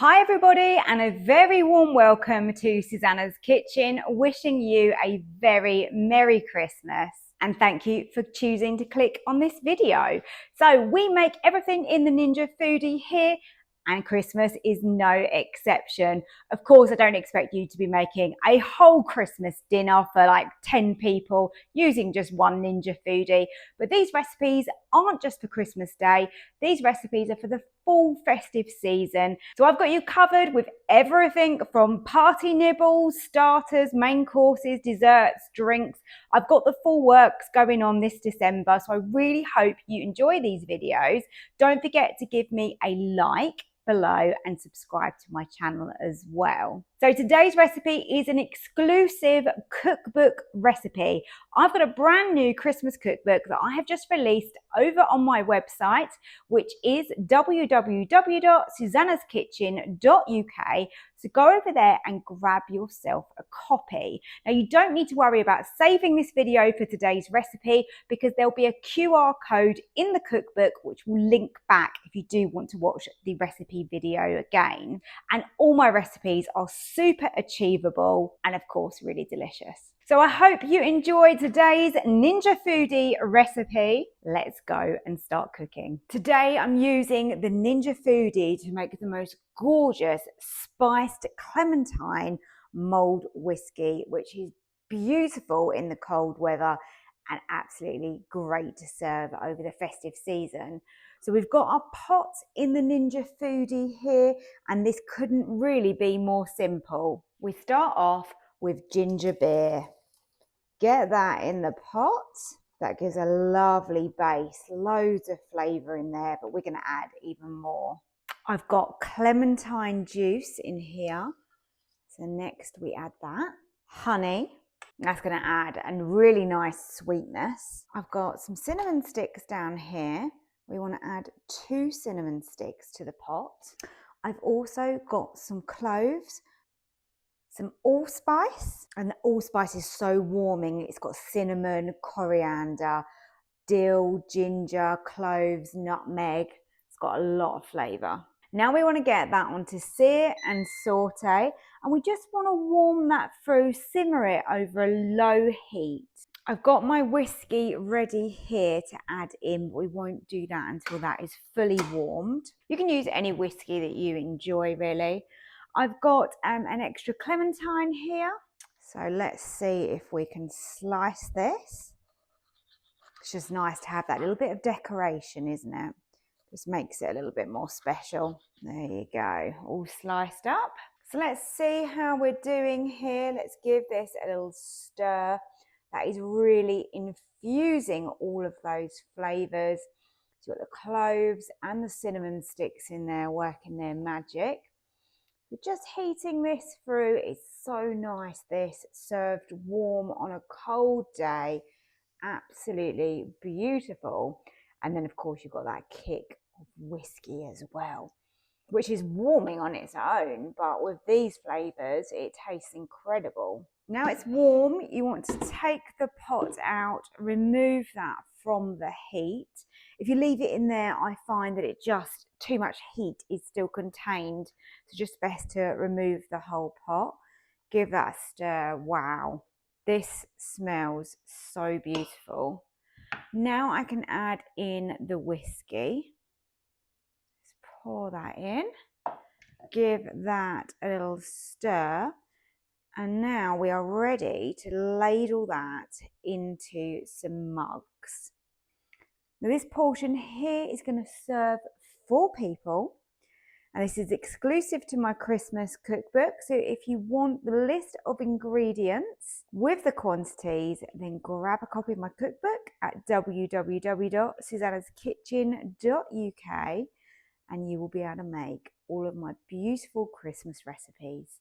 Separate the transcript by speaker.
Speaker 1: Hi everybody, and a very warm welcome to Susannah's Kitchen, wishing you a very Merry Christmas. And thank you for choosing to click on this video. So we make everything in the Ninja Foodi here, and Christmas is no exception. Of course, I don't expect you to be making a whole Christmas dinner for like 10 people using just one Ninja Foodi, but these recipes aren't just for Christmas Day. These recipes are for the full festive season. So I've got you covered with everything from party nibbles, starters, main courses, desserts, drinks. I've got the full works going on this December, so I really hope you enjoy these videos. Don't forget to give me a like below and subscribe to my channel as well. So today's recipe is an exclusive cookbook recipe. I've got a brand new Christmas cookbook that I have just released over on my website, which is www.susannahskitchen.uk. So go over there and grab yourself a copy. Now you don't need to worry about saving this video for today's recipe because there'll be a QR code in the cookbook which will link back if you do want to watch the recipe video again. And all my recipes are super achievable and of course really delicious. So I hope you enjoyed today's Ninja Foodi recipe. Let's go and start cooking. Today I'm using the Ninja Foodi to make the most gorgeous spiced clementine mulled whiskey, which is beautiful in the cold weather and absolutely great to serve over the festive season. So we've got our pot in the Ninja Foodi here, and this couldn't really be more simple. We start off with ginger beer. Get that in the pot. That gives a lovely base, loads of flavour in there, but we're going to add even more. I've got clementine juice in here. So next we add that. Honey. That's going to add a really nice sweetness. I've got some cinnamon sticks down here. We want to add 2 cinnamon sticks to the pot. I've also got some cloves, some allspice, and the allspice is so warming. It's got cinnamon, coriander, dill, ginger, cloves, nutmeg. It's got a lot of flavour. Now we want to get that onto Sear and Sauté, and we just want to warm that through, simmer it over a low heat. I've got my whiskey ready here to add in, but we won't do that until that is fully warmed. You can use any whiskey that you enjoy really. I've got an extra clementine here. So let's see if we can slice this. It's just nice to have that little bit of decoration, isn't it? Just makes it a little bit more special. There you go, all sliced up. So let's see how we're doing here. Let's give this a little stir. That is really infusing all of those flavours. So you've got the cloves and the cinnamon sticks in there working their magic. We're just heating this through. It's so nice, this served warm on a cold day. Absolutely beautiful. And then of course you've got that kick of whiskey as well, which is warming on its own, but with these flavours it tastes incredible. Now it's warm, you want to take the pot out, remove that from the heat. If you leave it in there, I find that too much heat is still contained, so just best to remove the whole pot. Give that a stir. Wow, this smells so beautiful. Now I can add in the whiskey. Let's pour that in, give that a little stir, and now we are ready to ladle that into some mugs. Now this portion here is going to serve 4 people, and this is exclusive to my Christmas cookbook. So if you want the list of ingredients with the quantities, then grab a copy of my cookbook at www.susannahskitchen.uk, and you will be able to make all of my beautiful Christmas recipes.